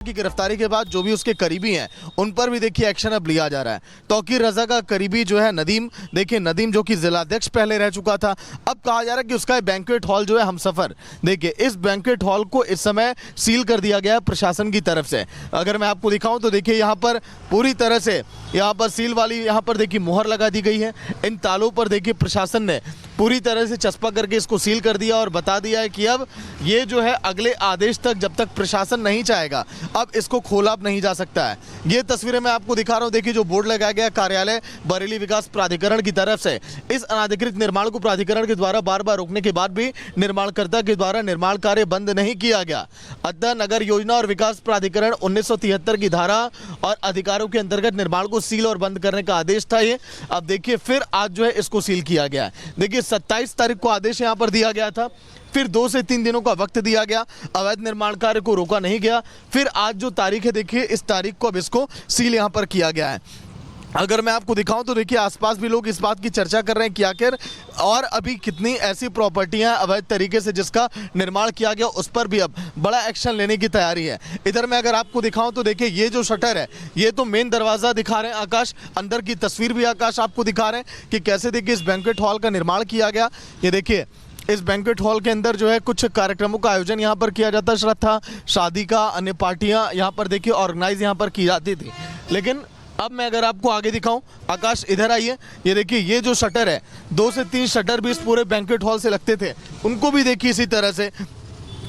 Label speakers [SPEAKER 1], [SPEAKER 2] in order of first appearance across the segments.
[SPEAKER 1] की गिरफ्तारी के बाद जो भी उसके करीबी हैं उन पर भी देखिए एक्शन अब लिया जा रहा है। तौकीर रजा का करीबी जो है नदीम, देखिए नदीम जो कि जिलाध्यक्ष पहले रह चुका था, अब कहा जा रहा है कि उसका बैंक्वेट हॉल जो है हमसफर, देखिए इस बैंक्वेट हॉल को इस समय सील कर दिया गया है प्रशासन की तरफ से। अगर मैं आपको दिखाऊं तो देखिए यहाँ पर पूरी तरह से यहाँ पर सील वाली यहाँ पर देखिए मुहर लगा दी गई है। इन तालों पर देखिए प्रशासन ने पूरी तरह से चस्पा करके इसको सील कर दिया और बता दिया है कि अब ये जो है अगले आदेश तक, जब तक प्रशासन नहीं चाहेगा, अब इसको खोला नहीं जा सकता है। ये तस्वीरें मैं आपको दिखा रहा हूँ, देखिए जो बोर्ड लगाया गया कार्यालय बरेली विकास प्राधिकरण की तरफ से। इस अनाधिकृत निर्माण को प्राधिकरण के द्वारा बार बार रोकने के बाद भी निर्माणकर्ता के द्वारा निर्माण कार्य बंद नहीं किया गया। अतः नगर योजना और विकास प्राधिकरण 1973 की धारा और अधिकारों के अंतर्गत निर्माण को सील और बंद करने का आदेश था ये। अब देखिए फिर आज जो है इसको सील किया गया है। देखिए 27 तारीख को आदेश यहाँ पर दिया गया था, फिर 2 से 3 दिनों का वक्त दिया गया, अवैध निर्माण कार्य को रोका नहीं गया, फिर आज जो तारीख है देखिए इस तारीख को अब इसको सील यहाँ पर किया गया है। अगर मैं आपको दिखाऊं तो देखिए आसपास भी लोग इस बात की चर्चा कर रहे हैं कि आखिर और अभी कितनी ऐसी प्रॉपर्टियां अवैध तरीके से जिसका निर्माण किया गया उस पर भी अब बड़ा एक्शन लेने की तैयारी है। इधर मैं अगर आपको दिखाऊं तो देखिए ये जो शटर है ये तो मेन दरवाज़ा दिखा रहे हैं आकाश, अंदर की तस्वीर भी आकाश आपको दिखा रहे हैं कि कैसे देखिए इस बैंक्वेट हॉल का निर्माण किया गया। ये देखिए इस बैंक्वेट हॉल के अंदर जो है कुछ कार्यक्रमों का आयोजन यहाँ पर किया जाता है, श्रद्धा शादी का, अन्य पार्टियाँ यहाँ पर देखिए ऑर्गेनाइज यहाँ पर की जाती थी। लेकिन अब मैं अगर आपको आगे दिखाऊं, आकाश इधर आइए, ये देखिए ये जो शटर है 2 से 3 शटर भी इस पूरे बैंक्वेट हॉल से लगते थे, उनको भी देखिए इसी तरह से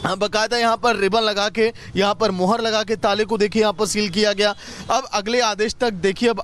[SPEAKER 1] बकायदा यहाँ पर रिबन लगा के, यहाँ पर मुहर लगा के ताले को देखिए यहाँ पर सील किया गया। अब अगले आदेश तक देखिए अब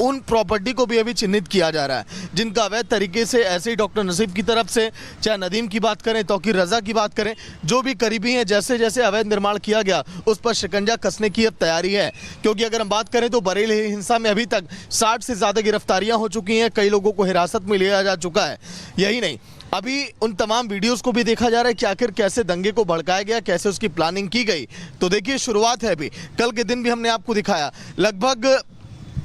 [SPEAKER 1] उन प्रॉपर्टी को भी अभी चिन्हित किया जा रहा है जिनका अवैध तरीके से, ऐसे ही डॉक्टर नसीब की तरफ से, चाहे नदीम की बात करें, तौकीर रजा की बात करें, जो भी करीबी हैं, जैसे जैसे अवैध निर्माण किया गया उस पर शिकंजा कसने की अब तैयारी है। क्योंकि अगर हम बात करें तो बरेली हिंसा में अभी तक 60 से ज़्यादा गिरफ्तारियाँ हो चुकी हैं, कई लोगों को हिरासत में लिया जा चुका है। यही नहीं, अभी उन तमाम वीडियोस को भी देखा जा रहा है कि आखिर कैसे दंगे को भड़काया गया, कैसे उसकी प्लानिंग की गई। तो देखिए शुरुआत है अभी, कल के दिन भी हमने आपको दिखाया लगभग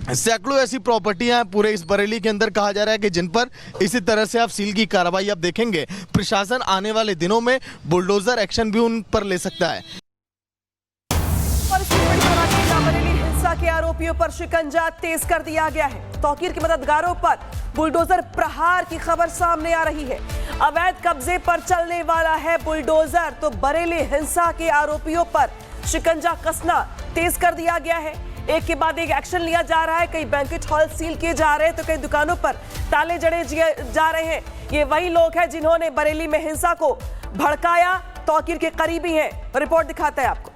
[SPEAKER 1] सैकड़ों ऐसी प्रॉपर्टियां हैं पूरे इस बरेली के अंदर, कहा जा रहा है कि जिन पर इसी तरह से आप सील की कार्रवाई आप देखेंगे। प्रशासन आने वाले दिनों में बुलडोजर एक्शन भी उन पर ले सकता है।
[SPEAKER 2] बरेली हिंसा के आरोपियों पर शिकंजा तेज कर दिया गया है। तौकीर के मददगारों पर बुलडोजर प्रहार की खबर सामने आ रही है। अवैध कब्जे पर चलने वाला है बुलडोजर, तो बरेली हिंसा के आरोपियों पर शिकंजा कसना तेज कर दिया गया है। एक के बाद एक एक्शन लिया जा रहा है। कई बैंक्वेट हॉल सील किए जा रहे हैं तो कई दुकानों पर ताले जड़े जा रहे हैं। ये वही लोग हैं जिन्होंने बरेली में हिंसा को भड़काया, तौकीर के करीबी हैं। रिपोर्ट दिखाता है आपको।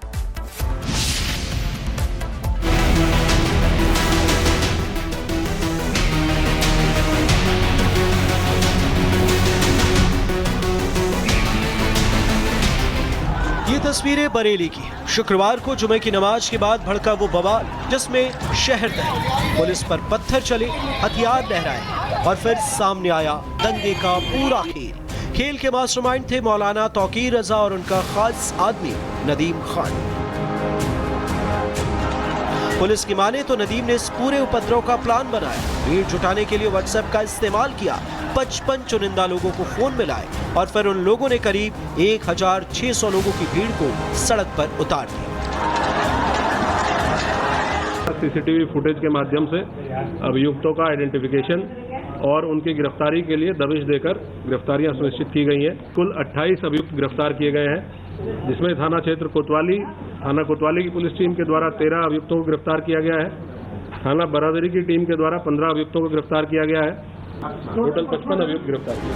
[SPEAKER 3] ये तस्वीरें बरेली की। शुक्रवार को जुमे की नमाज के बाद भड़का वो बवाल जिसमें शहर दहे, पुलिस पर पत्थर चले, हथियार लहराए और फिर सामने आया दंगे का पूरा खेल। खेल के मास्टरमाइंड थे मौलाना तौकीर रजा और उनका खास आदमी नदीम खान। पुलिस की माने तो नदीम ने इस पूरे उपद्रव का प्लान बनाया। भीड़ जुटाने के लिए व्हाट्सएप का इस्तेमाल किया, 55 चुनिंदा लोगों को फोन मिलाए और फिर उन लोगों ने करीब 1600 लोगों की भीड़ को सड़क पर उतार दिया।
[SPEAKER 4] सीसीटीवी फुटेज के माध्यम से अभियुक्तों का आइडेंटिफिकेशन और उनकी गिरफ्तारी के लिए दबिश देकर गिरफ्तारियां सुनिश्चित की गई हैं। कुल 28 अभियुक्त गिरफ्तार किए गए हैं, जिसमें थाना क्षेत्र कोतवाली की पुलिस टीम के द्वारा 13 अभियुक्तों को गिरफ्तार किया गया है। थाना बरादरी की टीम के द्वारा 15 अभियुक्तों को गिरफ्तार किया गया है। टोटल 55 अभियुक्त गिरफ्तार किए।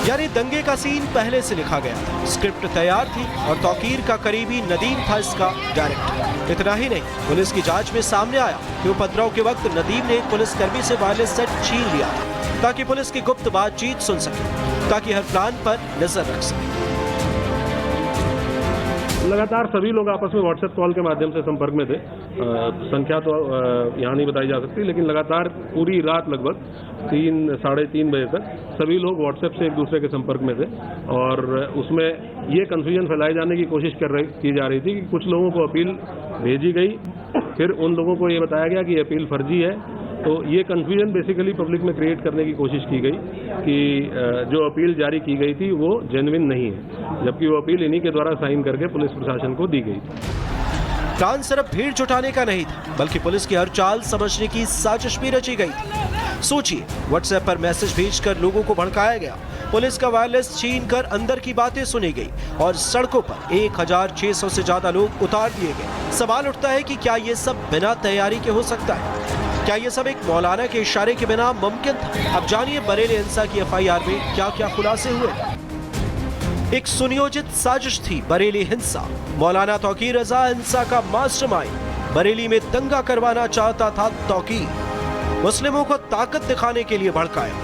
[SPEAKER 3] यानी दंगे का सीन पहले से लिखा गया, स्क्रिप्ट तैयार थी और तौकीर का करीबी नदीम था इसका डायरेक्टर। इतना ही नहीं, पुलिस की जांच में सामने आया कि उपद्रव के वक्त नदीम ने एक पुलिसकर्मी से वायरलेस सेट छीन लिया ताकि पुलिस की गुप्त बातचीत सुन सके, ताकि हर प्लान पर नजर रख सके।
[SPEAKER 4] लगातार सभी लोग आपस में व्हाट्सएप कॉल के माध्यम से संपर्क में थे। संख्या तो यहाँ नहीं बताई जा सकती, लेकिन लगातार पूरी रात लगभग 3-3:30 बजे तक सभी लोग व्हाट्सएप से एक दूसरे के संपर्क में थे। और उसमें ये कन्फ्यूजन फैलाए जाने की कोशिश की जा रही थी कि कुछ लोगों को अपील भेजी गई, फिर उन लोगों को ये बताया गया कि ये अपील फर्जी है। तो ये कन्फ्यूजन बेसिकली पब्लिक में क्रिएट करने की कोशिश की गई कि जो अपील जारी की गई थी वो जेन्युइन नहीं है, जबकि वो अपील इन्हीं के द्वारा साइन करके पुलिस प्रशासन को दी गई थी।
[SPEAKER 3] प्लान सिर्फ भीड़ जुटाने का नहीं था, बल्कि पुलिस की हर चाल समझने की साजिश भी रची गई थी। सोचिए, व्हाट्सएप पर मैसेज भेजकर लोगों को भड़काया गया, पुलिस का वायरलेस छीन कर अंदर की बातें सुनी गई और सड़कों पर 1600 से ज्यादा लोग उतार दिए गए। सवाल उठता है कि क्या ये सब बिना तैयारी के हो सकता है? क्या ये सब एक मौलाना के इशारे के बिना मुमकिन था? अब जानिए बरेली हिंसा की FIR में क्या क्या खुलासे हुए। एक सुनियोजित साजिश थी बरेली हिंसा। मौलाना तौकीर रजा हिंसा का मास्टरमाइंड। बरेली में दंगा करवाना चाहता था तौकीर। मुस्लिमों को ताकत दिखाने के लिए भड़काया,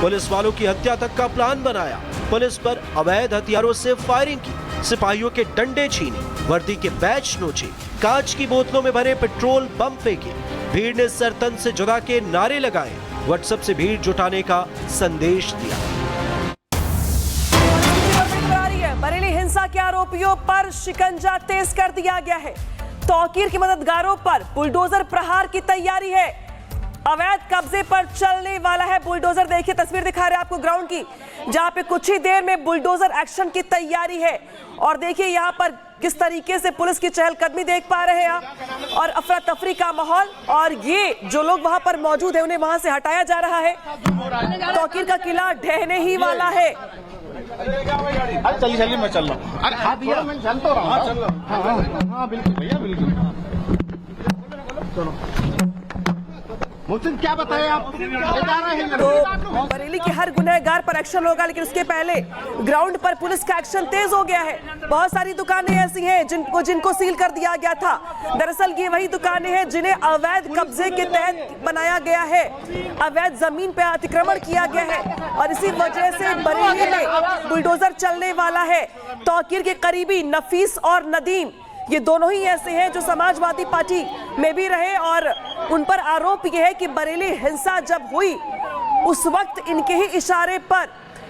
[SPEAKER 3] पुलिस वालों की हत्या तक का प्लान बनाया, पुलिस पर अवैध हथियारों से फायरिंग की, सिपाहियों के डंडे छीने, वर्दी के बैच नोचे, कांच की बोतलों में भरे पेट्रोल बम फेंके, भीड़ ने सर तन से जुदा के नारे लगाए, व्हाट्सएप से भीड़ जुटाने का संदेश दिया।
[SPEAKER 2] बरेली हिंसा के आरोपियों पर शिकंजा तेज कर दिया गया है। तौकीर के मददगारों पर बुलडोजर प्रहार की तैयारी है। अवैध कब्जे पर चलने वाला है बुलडोजर। देखिए तस्वीर दिखा रहे हैं आपको ग्राउंड की, जहां पे कुछ ही देर में बुलडोजर एक्शन की तैयारी है। और देखिए यहां पर किस तरीके से पुलिस की चहलकदमी देख पा रहे हैं आप, और अफरा तफरी का माहौल। और ये जो लोग वहां पर मौजूद है उन्हें वहां से हटाया जा रहा है। तौकीर का किला ढहने ही वाला है।
[SPEAKER 5] अरे चलिए मैं चल रहा हूँ। अरे हाथ दिया मैं चल तो रहा हूँ। हाँ बिल्कुल भैया बिल्कुल। मुझसे क्या बताएं आप?
[SPEAKER 2] तो बरेली के हर गुनहगार पर एक्शन होगा, लेकिन उसके पहले ग्राउंड पर पुलिस का एक्शन तेज हो गया है। बहुत सारी दुकानें ऐसी हैं जिनको सील कर दिया गया था। दरअसल ये वही दुकानें हैं जिन्हें अवैध कब्जे के तहत बनाया गया है, अवैध जमीन पे अतिक्रमण किया गया है, और इसी वजह से बरेली में बुलडोजर चलने वाला है। तौकीर के करीबी नफीस और नदीम, ये दोनों ही ऐसे हैं जो समाजवादी पार्टी में भी रहे, और उन पर आरोप यह है कि बरेली हिंसा जब हुई उस वक्त इनके ही इशारे पर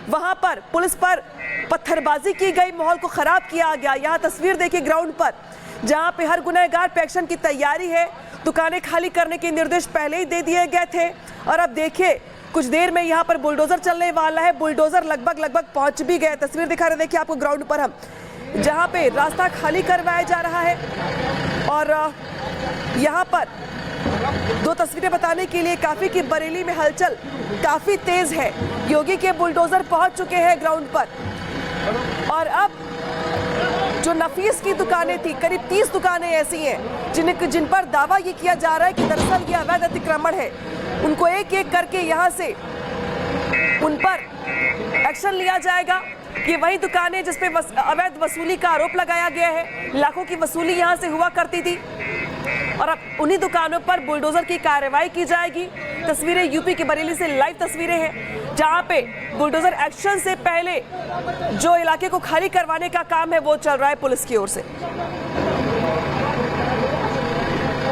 [SPEAKER 2] वहां पर पुलिस पर पत्थरबाजी की गई, माहौल को खराब किया गया। यहाँ तस्वीर देखिए ग्राउंड पर, जहां पे हर गुनहगार पे एक्शन की तैयारी है। दुकानें खाली करने के निर्देश पहले ही दे दिए गए थे, और अब देखिए कुछ देर में यहाँ पर बुलडोजर चलने वाला है। बुलडोजर लगभग पहुंच भी गए। तस्वीर दिखा रहे देखिए आपको ग्राउंड पर हम, जहां पे रास्ता खाली करवाया जा रहा है। और यहाँ पर दो तस्वीरें बताने के लिए काफी कि बरेली में हलचल काफी तेज है। योगी के बुलडोजर पहुंच चुके हैं ग्राउंड पर, और अब जो नफीस की दुकानें थी, करीब 30 दुकानें ऐसी हैं जिन पर दावा ये किया जा रहा है कि दरअसल ये अवैध अतिक्रमण है, उनको एक एक करके यहाँ से उन पर एक्शन लिया जाएगा। ये वही दुकानें जिसपे अवैध वसूली का आरोप लगाया गया है, लाखों की वसूली यहाँ से हुआ करती थी, और अब उन्हीं दुकानों पर बुलडोजर की कार्रवाई की जाएगी। तस्वीरें यूपी के बरेली से लाइव तस्वीरें हैं, जहां पे बुलडोजर एक्शन से पहले जो इलाके को खाली करवाने का काम है वो चल रहा है पुलिस की ओर से।